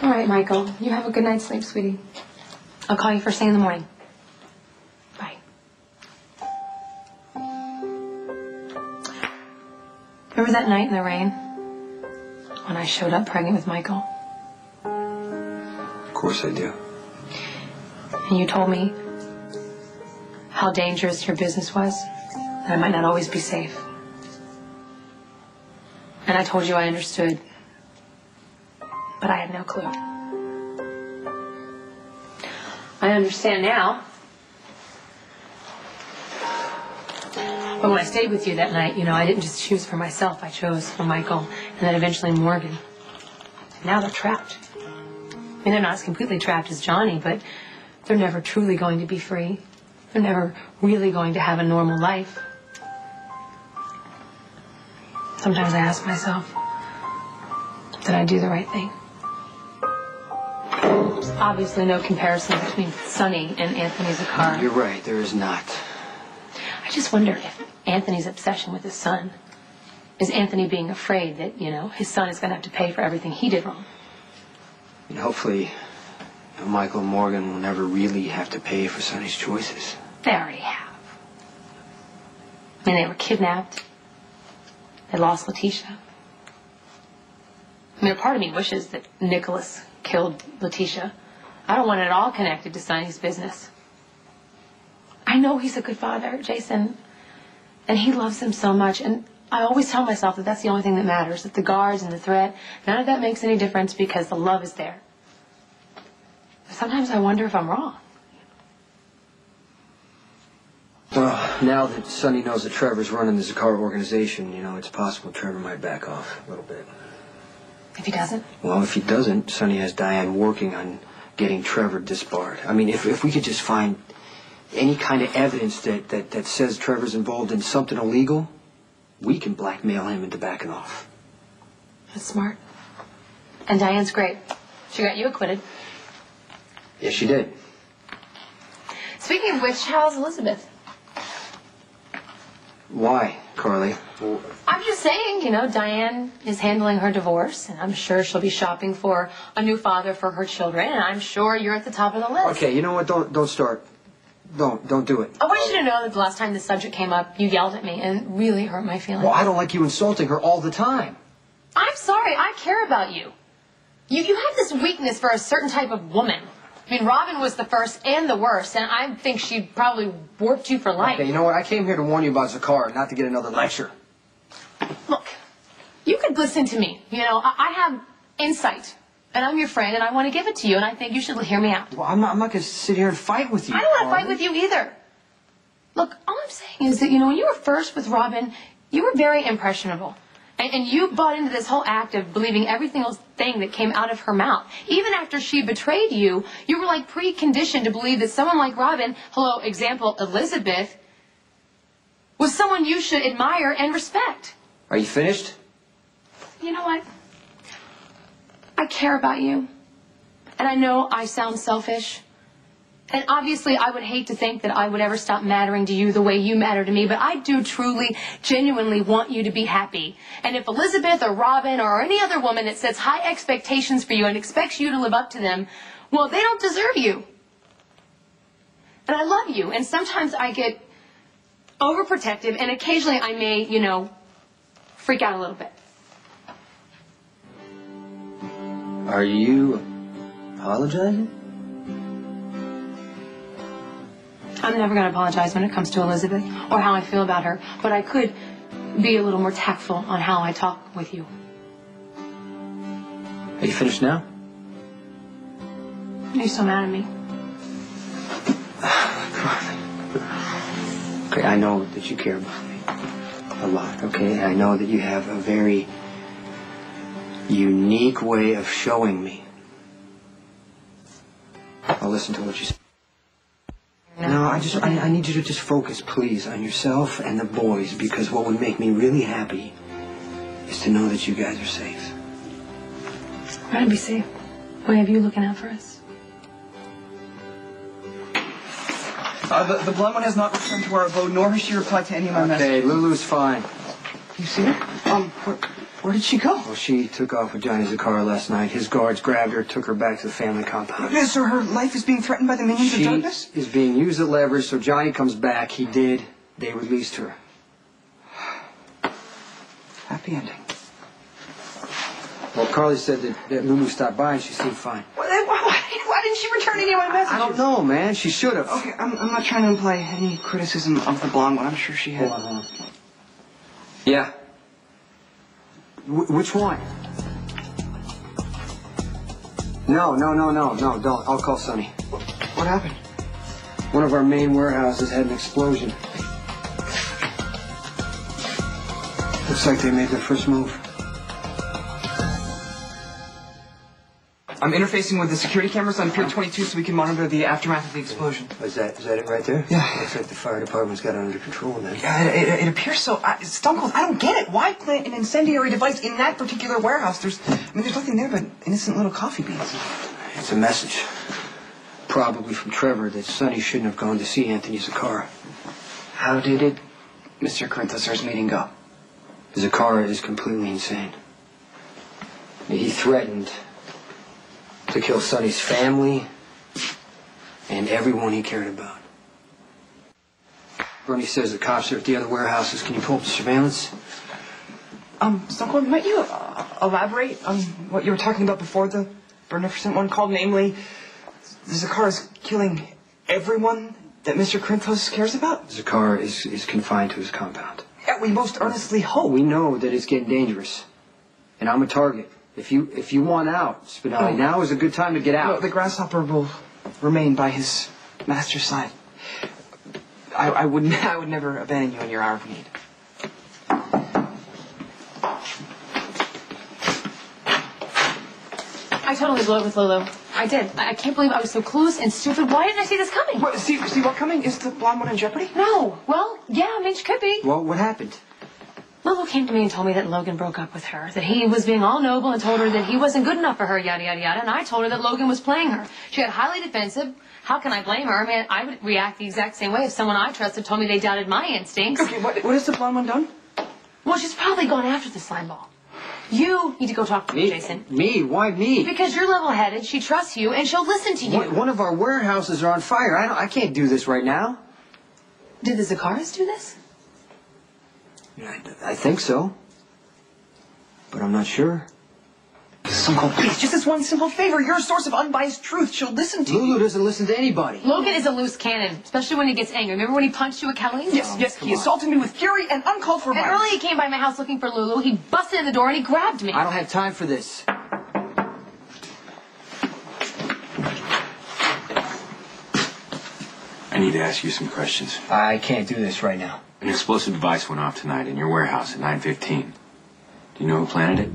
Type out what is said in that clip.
All right, Michael. You have a good night's sleep, sweetie. I'll call you first thing in the morning. Bye. Remember that night in the rain? When I showed up pregnant with Michael? Of course I do. And you told me how dangerous your business was, that I might not always be safe. And I told you I understood, but I had no clue. I understand now. But when I stayed with you that night, you know, I didn't just choose for myself. I chose for Michael and then eventually Morgan. And now they're trapped. I mean, they're not as completely trapped as Johnny, but they're never truly going to be free. They're never really going to have a normal life. Sometimes I ask myself, did I do the right thing? There's obviously no comparison between Sonny and Anthony Zacchara. You're right, there is not. I just wonder if Anthony's obsession with his son is Anthony being afraid that, you know, his son is going to have to pay for everything he did wrong. And hopefully, Michael and Morgan will never really have to pay for Sonny's choices. They already have. I mean, they were kidnapped. They lost Letitia. I mean, a part of me wishes that Nicholas killed Letitia. I don't want it all connected to Sonny's business. I know he's a good father, Jason, and he loves him so much, and I always tell myself that that's the only thing that matters, that the guards and the threat, none of that makes any difference because the love is there. But sometimes I wonder if I'm wrong. Well, now that Sonny knows that Trevor's running the Zacchara organization, you know, it's possible Trevor might back off a little bit. If he doesn't? Well, if he doesn't, Sonny has Diane working on getting Trevor disbarred. I mean, if we could just find any kind of evidence that says Trevor's involved in something illegal, we can blackmail him into backing off. That's smart. And Diane's great. She got you acquitted. Yes, she did. Speaking of which, how's Elizabeth? Why, Carly? Well, I'm just saying, you know, Diane is handling her divorce, and I'm sure she'll be shopping for a new father for her children, and I'm sure you're at the top of the list. Okay, you know what? Don't start. Don't do it. I want you to know that the last time this subject came up, you yelled at me, and it really hurt my feelings. Well, I don't like you insulting her all the time. I'm sorry. I care about you. You have this weakness for a certain type of woman. I mean, Robin was the first and the worst, and I think she probably warped you for life. Okay, you know what? I came here to warn you about Zacchara, not to get another lecture. Look, you could listen to me. You know, I have insight, and I'm your friend, and I want to give it to you, and I think you should hear me out. Well, I'm not going to sit here and fight with you. I don't want to fight with you either. Look, all I'm saying is that, you know, when you were first with Robin, you were very impressionable. And you bought into this whole act of believing every single thing that came out of her mouth. Even after she betrayed you, you were like preconditioned to believe that someone like Robin, hello, example, Elizabeth, was someone you should admire and respect. Are you finished? You know what? I care about you. And I know I sound selfish. And obviously, I would hate to think that I would ever stop mattering to you the way you matter to me, but I do truly, genuinely want you to be happy. And if Elizabeth or Robin or any other woman that sets high expectations for you and expects you to live up to them, well, they don't deserve you. And I love you, and sometimes I get overprotective, and occasionally I may, you know, freak out a little bit. Are you apologizing? I'm never going to apologize when it comes to Elizabeth or how I feel about her, but I could be a little more tactful on how I talk with you. Are you finished now? Are you so mad at me? Okay, I know that you care about me a lot, okay? I know that you have a very unique way of showing me. I'll listen to what you say. No, I need you to just focus, please, on yourself and the boys, because what would make me really happy is to know that you guys are safe. We're going to be safe. We have you looking out for us. The blonde one has not returned to our abode, nor has she replied to any of my messages. Okay, Lulu's fine. You see her? Where did she go? Well, she took off with Johnny Zacchara last night. His guards grabbed her, took her back to the family compound. So her life is being threatened by the minions of darkness? She is being used as leverage, so Johnny comes back. He did. They released her. Happy ending. Well, Carly said that Lulu stopped by and she seemed fine. Why didn't she return any of my messages? I don't know, man. She should have. Okay, I'm not trying to imply any criticism of the blonde one. I'm sure she had. Hold on. Yeah. Which one? No, don't. I'll call Sonny. What happened? One of our main warehouses had an explosion. Looks like they made their first move. I'm interfacing with the security cameras on Pier 22 so we can monitor the aftermath of the explosion. Is that it right there? Yeah. Looks like the fire department's got it under control then. Yeah, it appears so. Stone Cold, I don't get it. Why plant an incendiary device in that particular warehouse? There's nothing there but innocent little coffee beans. It's a message. Probably from Trevor that Sonny shouldn't have gone to see Anthony Zacchara. How did Mr. Corinthos' meeting go? Zacchara is completely insane. He threatened to kill Sonny's family and everyone he cared about. Bernie says the cops are at the other warehouses. Can you pull up the surveillance? Stone Cold, might you elaborate on what you were talking about before the beneficent one called, namely, Zacchara's killing everyone that Mr. Corinthos cares about? Zacchara is confined to his compound. Yeah, we most earnestly hope. We know that it's getting dangerous. And I'm a target. If you want out, Spinelli, now is a good time to get out. No, the grasshopper will remain by his master's side. I would never abandon you in your hour of need. I totally blew it with Lulu. I did. I can't believe I was so clueless and stupid. Why didn't I see this coming? What, see what coming? Is the blonde one in jeopardy? No. Well, yeah, I mean, she could be. Well, what happened? Lulu came to me and told me that Logan broke up with her, that he was being all noble and told her that he wasn't good enough for her, yada, yada, yada. And I told her that Logan was playing her. She got highly defensive. How can I blame her? I mean, I would react the exact same way if someone I trusted told me they doubted my instincts. Okay, what has the blonde one done? Well, she's probably gone after the slime ball. You need to go talk to her, Jason. Me? Why me? Because you're level-headed, she trusts you, and she'll listen to you. One of our warehouses are on fire. I can't do this right now. Did the Zaccharas do this? I think so. But I'm not sure. Stone Cold, please, just this one simple favor. You're a source of unbiased truth. She'll listen to you. Lulu doesn't listen to anybody. Logan is a loose cannon, especially when he gets angry. Remember when he punched you at Kelly? Yes, he assaulted me with fury and uncalled for violence. And earlier he came by my house looking for Lulu. He busted in the door and he grabbed me. I don't have time for this. I need to ask you some questions. I can't do this right now. An explosive device went off tonight in your warehouse at 9:15. Do you know who planted it?